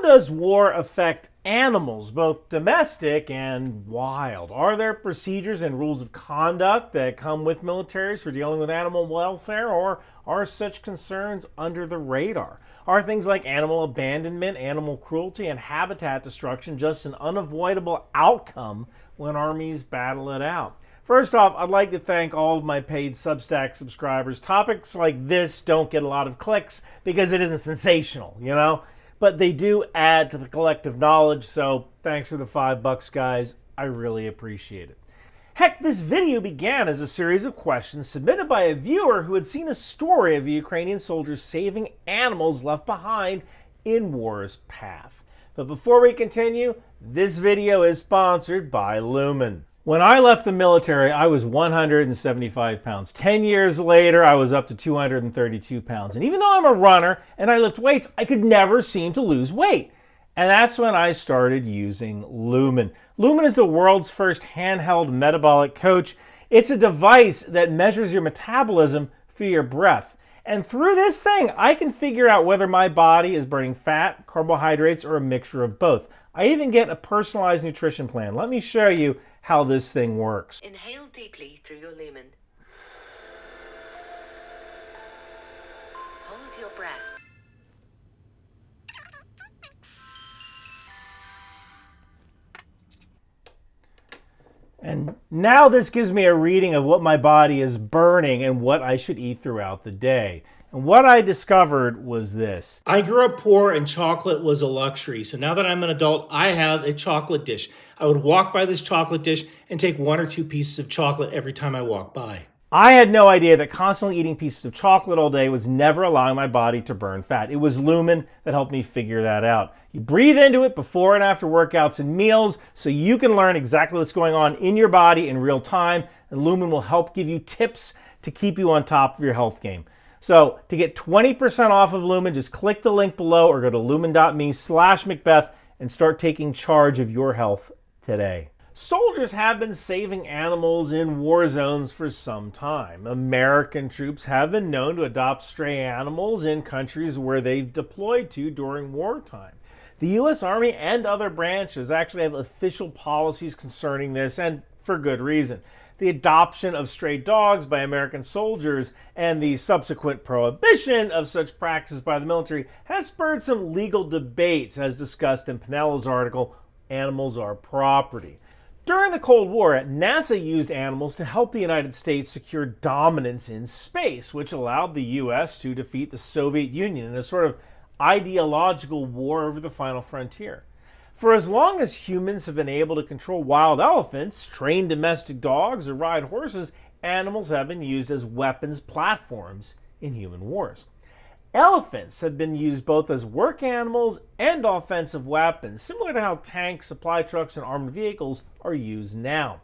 does war affect animals, both domestic and wild? Are there procedures and rules of conduct that come with militaries for dealing with animal welfare, or are such concerns under the radar? Are things like animal abandonment, animal cruelty, and habitat destruction just an unavoidable outcome when armies battle it out? First off, I'd like to thank all of my paid Substack subscribers. Topics like this don't get a lot of clicks because it isn't sensational, But they do add to the collective knowledge, so thanks for the $5, guys. I really appreciate it. Heck, this video began as a series of questions submitted by a viewer who had seen a story of a Ukrainian soldier saving animals left behind in war's path. But before we continue, this video is sponsored by Lumen. When I left the military, I was 175 pounds. 10 years later, I was up to 232 pounds. And even though I'm a runner and I lift weights, I could never seem to lose weight. And that's when I started using Lumen. Lumen is the world's first handheld metabolic coach. It's a device that measures your metabolism for your breath. And through this thing, I can figure out whether my body is burning fat, carbohydrates, or a mixture of both. I even get a personalized nutrition plan. Let me show you how this thing works. Inhale deeply through your lumen. Hold your breath. And now this gives me a reading of what my body is burning and what I should eat throughout the day. And what I discovered was this. I grew up poor and chocolate was a luxury. So now that I'm an adult, I have a chocolate dish. I would walk by this chocolate dish and take 1 or 2 pieces of chocolate every time I walked by. I had no idea that constantly eating pieces of chocolate all day was never allowing my body to burn fat. It was Lumen that helped me figure that out. You breathe into it before and after workouts and meals so you can learn exactly what's going on in your body in real time. And Lumen will help give you tips to keep you on top of your health game. So to get 20% off of Lumen, just click the link below or go to lumen.me/Macbeth and start taking charge of your health today. Soldiers have been saving animals in war zones for some time. American troops have been known to adopt stray animals in countries where they've deployed to during wartime. The U.S. Army and other branches actually have official policies concerning this, and for good reason. The adoption of stray dogs by American soldiers and the subsequent prohibition of such practices by the military has spurred some legal debates, as discussed in Pinella's article, Animals Are Property. During the Cold War, NASA used animals to help the United States secure dominance in space, which allowed the U.S. to defeat the Soviet Union in a sort of ideological war over the final frontier. For as long as humans have been able to control wild elephants, train domestic dogs, or ride horses, animals have been used as weapons platforms in human wars. Elephants have been used both as work animals and offensive weapons, similar to how tanks, supply trucks, and armored vehicles are used now.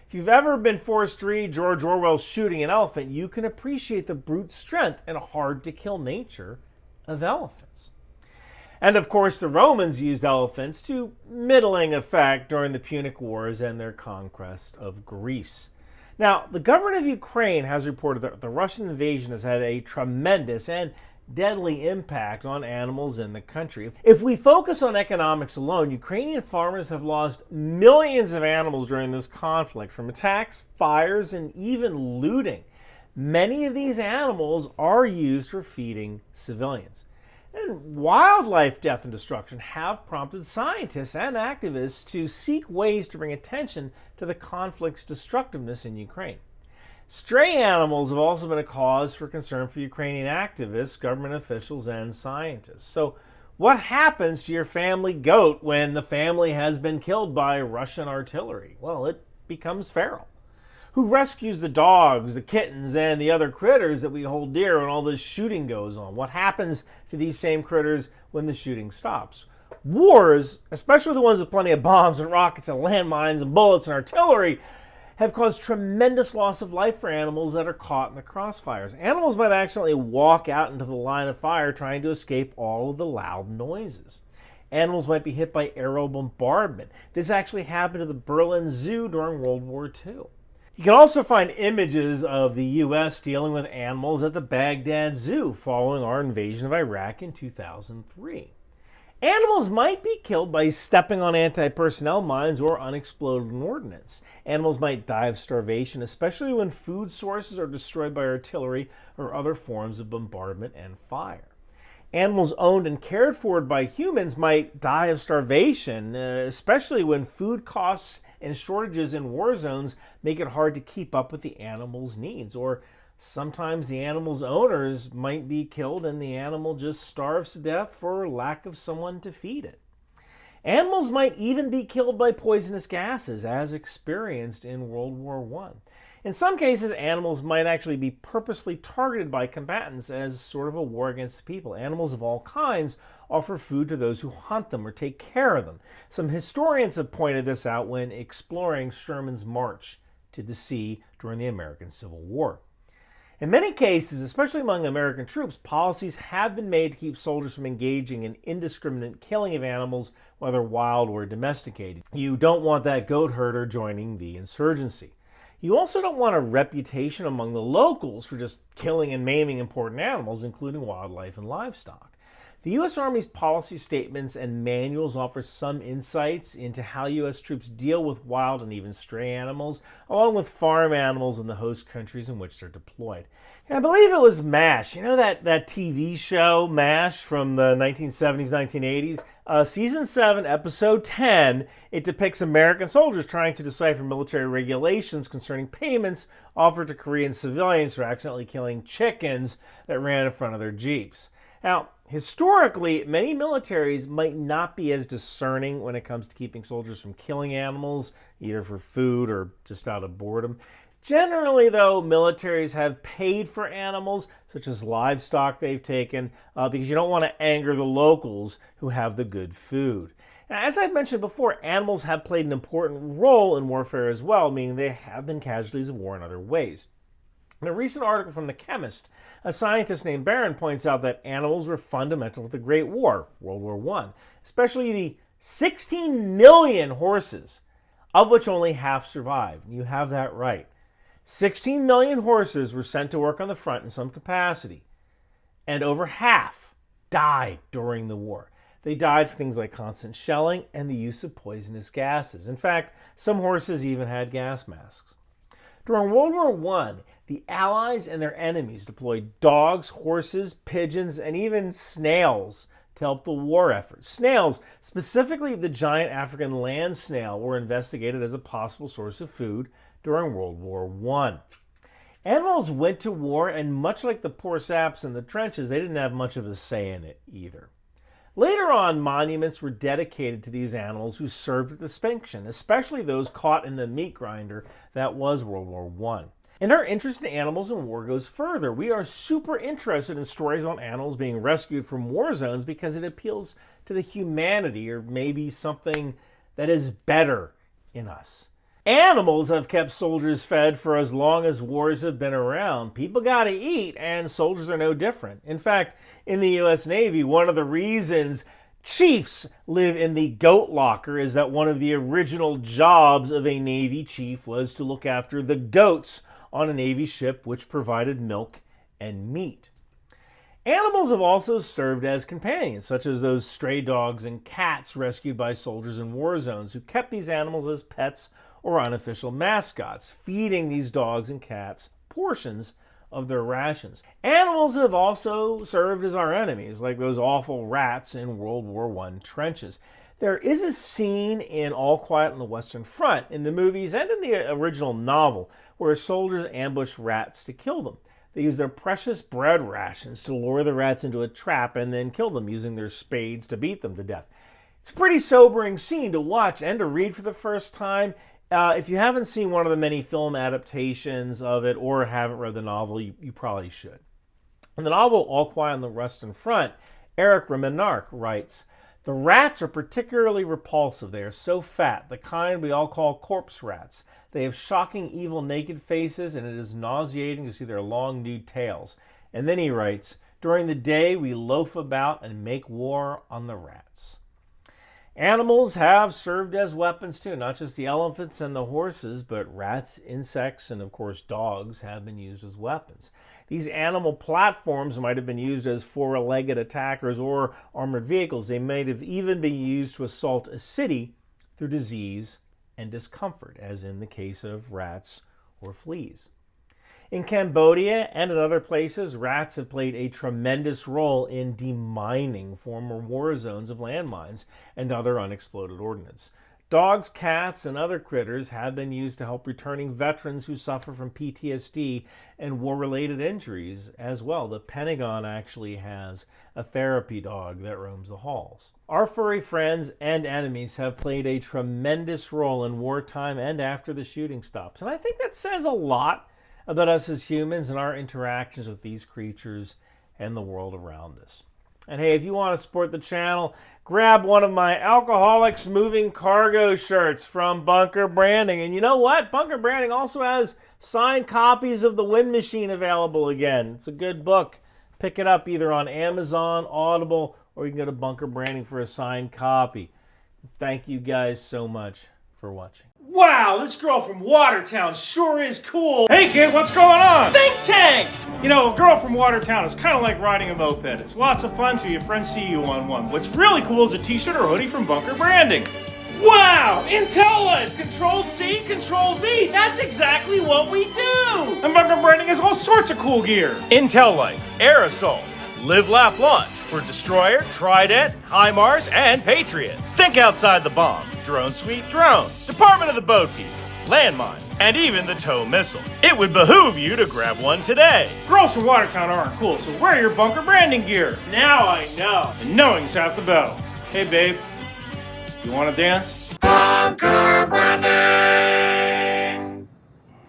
If you've ever been forced to read George Orwell's Shooting an Elephant, you can appreciate the brute strength and hard-to-kill nature of elephants. And of course, the Romans used elephants to middling effect during the Punic Wars and their conquest of Greece. Now, the government of Ukraine has reported that the Russian invasion has had a tremendous and deadly impact on animals in the country. If we focus on economics alone, Ukrainian farmers have lost millions of animals during this conflict from attacks, fires, and even looting. Many of these animals are used for feeding civilians. And wildlife death and destruction have prompted scientists and activists to seek ways to bring attention to the conflict's destructiveness in Ukraine. Stray animals have also been a cause for concern for Ukrainian activists, government officials, and scientists. So what happens to your family goat when the family has been killed by Russian artillery? Well, it becomes feral. Who rescues the dogs, the kittens, and the other critters that we hold dear when all this shooting goes on? What happens to these same critters when the shooting stops? Wars, especially the ones with plenty of bombs and rockets and landmines and bullets and artillery, have caused tremendous loss of life for animals that are caught in the crossfires. Animals might accidentally walk out into the line of fire trying to escape all of the loud noises. Animals might be hit by aerial bombardment. This actually happened to the Berlin Zoo during World War II. You can also find images of the U.S. dealing with animals at the Baghdad Zoo following our invasion of Iraq in 2003. Animals might be killed by stepping on anti-personnel mines or unexploded ordnance. Animals might die of starvation, especially when food sources are destroyed by artillery or other forms of bombardment and fire. Animals owned and cared for by humans might die of starvation, especially when food costs and shortages in war zones make it hard to keep up with the animal's needs. Or sometimes the animal's owners might be killed and the animal just starves to death for lack of someone to feed it. Animals might even be killed by poisonous gases, as experienced in World War I. In some cases, animals might actually be purposely targeted by combatants as sort of a war against the people. Animals of all kinds offer food to those who hunt them or take care of them. Some historians have pointed this out when exploring Sherman's march to the sea during the American Civil War. In many cases, especially among American troops, policies have been made to keep soldiers from engaging in indiscriminate killing of animals, whether wild or domesticated. You don't want that goat herder joining the insurgency. You also don't want a reputation among the locals for just killing and maiming important animals, including wildlife and livestock. The U.S. Army's policy statements and manuals offer some insights into how U.S. troops deal with wild and even stray animals, along with farm animals in the host countries in which they're deployed. And I believe it was MASH. You know that TV show, MASH, from the 1970s, 1980s? Season 7, Episode 10, it depicts American soldiers trying to decipher military regulations concerning payments offered to Korean civilians for accidentally killing chickens that ran in front of their jeeps. Now, historically, many militaries might not be as discerning when it comes to keeping soldiers from killing animals, either for food or just out of boredom. Generally, though, militaries have paid for animals, such as livestock they've taken, because you don't want to anger the locals who have the good food. Now, as I've mentioned before, animals have played an important role in warfare as well, meaning they have been casualties of war in other ways. In a recent article from The Chemist, a scientist named Barron points out that animals were fundamental to the Great War, World War I, especially the 16 million horses, of which only half survived. You have that right. 16 million horses were sent to work on the front in some capacity, and over half died during the war. They died for things like constant shelling and the use of poisonous gases. In fact, some horses even had gas masks. During World War I, the Allies and their enemies deployed dogs, horses, pigeons, and even snails to help the war effort. Snails, specifically the giant African land snail, were investigated as a possible source of food during World War I. Animals went to war, and much like the poor saps in the trenches, they didn't have much of a say in it either. Later on, monuments were dedicated to these animals who served with distinction, especially those caught in the meat grinder that was World War I. And our interest in animals in war goes further. We are super interested in stories on animals being rescued from war zones because it appeals to the humanity, or maybe something that is better in us. Animals have kept soldiers fed for as long as wars have been around. People gotta eat, and soldiers are no different. In fact, in the U.S. Navy, one of the reasons chiefs live in the goat locker is that one of the original jobs of a Navy chief was to look after the goats on a Navy ship which provided milk and meat. Animals have also served as companions, such as those stray dogs and cats rescued by soldiers in war zones who kept these animals as pets or unofficial mascots, feeding these dogs and cats portions of their rations. Animals have also served as our enemies, like those awful rats in World War I trenches. There is a scene in All Quiet on the Western Front, in the movies and in the original novel, where soldiers ambush rats to kill them. They use their precious bread rations to lure the rats into a trap and then kill them using their spades to beat them to death. It's a pretty sobering scene to watch and to read for the first time. If you haven't seen one of the many film adaptations of it or haven't read the novel, you probably should. In the novel All Quiet on the Western Front, Eric Remenark writes, "The rats are particularly repulsive. They are so fat, the kind we all call corpse rats. They have shocking, evil, naked faces, and it is nauseating to see their long, nude tails." And then he writes, "During the day, we loaf about and make war on the rats." Animals have served as weapons too, not just the elephants and the horses, but rats, insects, and of course dogs have been used as weapons. These animal platforms might have been used as four-legged attackers or armored vehicles. They might have even been used to assault a city through disease and discomfort, as in the case of rats or fleas. In Cambodia and in other places, rats have played a tremendous role in demining former war zones of landmines and other unexploded ordnance. Dogs, cats, and other critters have been used to help returning veterans who suffer from PTSD and war-related injuries as well. The Pentagon actually has a therapy dog that roams the halls. Our furry friends and enemies have played a tremendous role in wartime and after the shooting stops. And I think that says a lot about us as humans and our interactions with these creatures and the world around us. And hey, if you want to support the channel, grab one of my Alcoholics Moving Cargo shirts from Bunker Branding. And you know what? Bunker Branding also has signed copies of The Wind Machine available again. It's a good book. Pick it up either on Amazon, Audible, or you can go to Bunker Branding for a signed copy. Thank you guys so much for watching. Wow, this girl from Watertown sure is cool. Hey kid, what's going on? Think tank! You know, a girl from Watertown is kind of like riding a moped. It's lots of fun till your friends see you on one. What's really cool is a t-shirt or hoodie from Bunker Branding. Wow! Intel Life! Control-C, Control-V! That's exactly what we do! And Bunker Branding has all sorts of cool gear. Intel Life, Air Assault, Live, Laugh, Launch for Destroyer, Trident, HIMARS, and Patriot. Think outside the bomb. Drone Sweep Drone, Department of the Boat People, landmines, and even the tow missile. It would behoove you to grab one today. Girls from Watertown aren't cool, so wear your Bunker Branding gear. Now I know. And knowing's half the battle. Hey babe, you wanna dance? Bunker Branding!